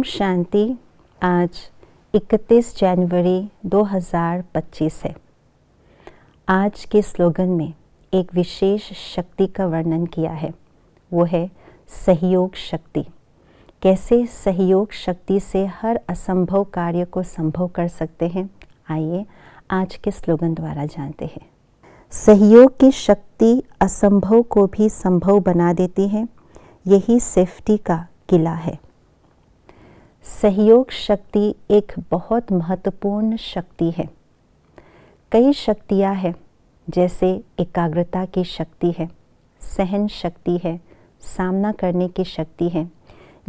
शांति। आज 31 जनवरी 2025 है। आज के स्लोगन में एक विशेष शक्ति का वर्णन किया है, वो है सहयोग शक्ति। कैसे सहयोग शक्ति से हर असंभव कार्य को संभव कर सकते हैं, आइए आज के स्लोगन द्वारा जानते हैं। सहयोग की शक्ति असंभव को भी संभव बना देती है, यही सेफ्टी का किला है। सहयोग शक्ति एक बहुत महत्वपूर्ण शक्ति है। कई शक्तियाँ हैं, जैसे एकाग्रता की शक्ति है, सहन शक्ति है, सामना करने की शक्ति है।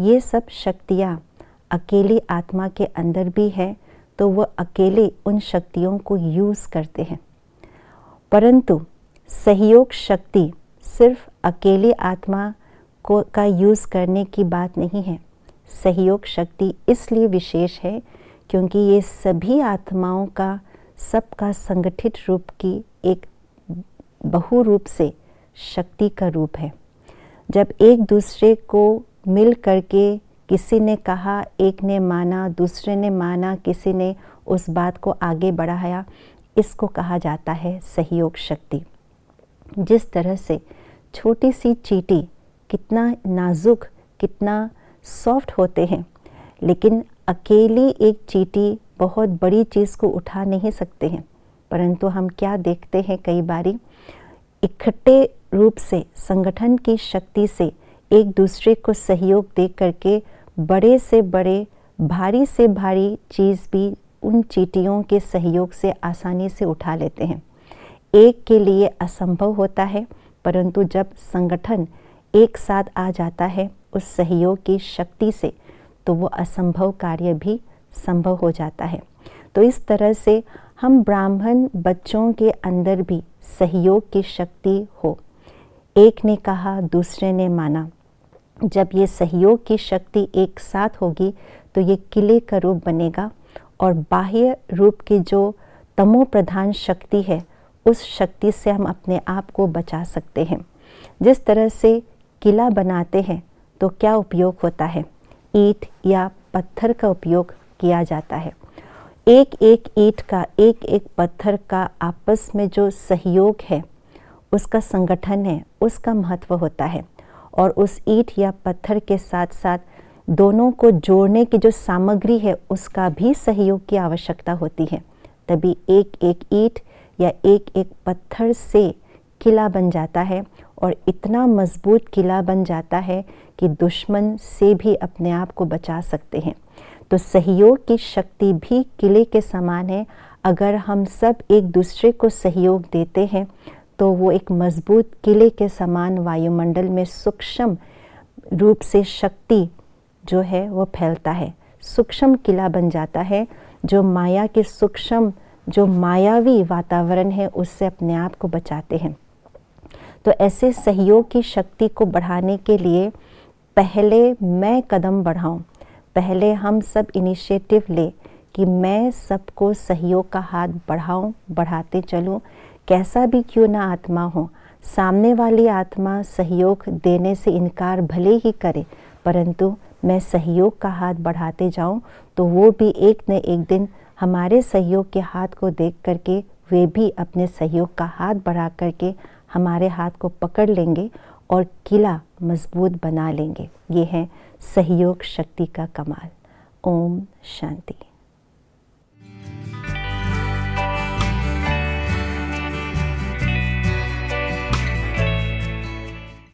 ये सब शक्तियाँ अकेली आत्मा के अंदर भी है, तो वह अकेले उन शक्तियों को यूज़ करते हैं। परंतु सहयोग शक्ति सिर्फ अकेले आत्मा का यूज़ करने की बात नहीं है। सहयोग शक्ति इसलिए विशेष है क्योंकि ये सभी आत्माओं का सबका संगठित रूप की एक बहुरूप से शक्ति का रूप है। जब एक दूसरे को मिल करके किसी ने कहा, एक ने माना, दूसरे ने माना, किसी ने उस बात को आगे बढ़ाया, इसको कहा जाता है सहयोग शक्ति। जिस तरह से छोटी सी चींटी कितना नाजुक, कितना सॉफ्ट होते हैं, लेकिन अकेली एक चींटी बहुत बड़ी चीज़ को उठा नहीं सकते हैं। परंतु हम क्या देखते हैं, कई बारी इकट्ठे रूप से संगठन की शक्ति से एक दूसरे को सहयोग दे करके बड़े से बड़े, भारी से भारी चीज़ भी उन चींटियों के सहयोग से आसानी से उठा लेते हैं। एक के लिए असंभव होता है, परंतु जब संगठन एक साथ आ जाता है उस सहयोग की शक्ति से, तो वो असंभव कार्य भी संभव हो जाता है। तो इस तरह से हम ब्राह्मण बच्चों के अंदर भी सहयोग की शक्ति हो। एक ने कहा, दूसरे ने माना। जब ये सहयोग की शक्ति एक साथ होगी तो ये किले का रूप बनेगा और बाह्य रूप की जो तमो प्रधान शक्ति है, उस शक्ति से हम अपने आप को बचा सकते हैं। जिस तरह से किला बनाते हैं तो क्या उपयोग होता है, ईंट या पत्थर का उपयोग किया जाता है। एक एक ईंट का, एक एक पत्थर का आपस में जो सहयोग है, उसका संगठन है, उसका महत्व होता है। और उस ईंट या पत्थर के साथ साथ दोनों को जोड़ने की जो सामग्री है, उसका भी सहयोग की आवश्यकता होती है। तभी एक एक ईंट या एक एक पत्थर से किला बन जाता है, और इतना मजबूत किला बन जाता है कि दुश्मन से भी अपने आप को बचा सकते हैं। तो सहयोग की शक्ति भी किले के समान है। अगर हम सब एक दूसरे को सहयोग देते हैं तो वो एक मजबूत किले के समान वायुमंडल में सूक्ष्म रूप से शक्ति जो है वो फैलता है, सूक्ष्म किला बन जाता है, जो माया के सूक्ष्म, जो मायावी वातावरण है, उससे अपने आप को बचाते हैं। तो ऐसे सहयोग की शक्ति को बढ़ाने के लिए पहले मैं कदम बढ़ाऊं, पहले हम सब इनिशिएटिव ले कि मैं सबको सहयोग का हाथ बढ़ाऊं, बढ़ाते चलूं। कैसा भी क्यों ना आत्मा हो, सामने वाली आत्मा सहयोग देने से इनकार भले ही करे, परंतु मैं सहयोग का हाथ बढ़ाते जाऊं, तो वो भी एक न एक दिन हमारे सहयोग के हाथ को देख करके वे भी अपने सहयोग का हाथ बढ़ा करके हमारे हाथ को पकड़ लेंगे और किला मजबूत बना लेंगे। ये है सहयोग शक्ति का कमाल। ओम शांति।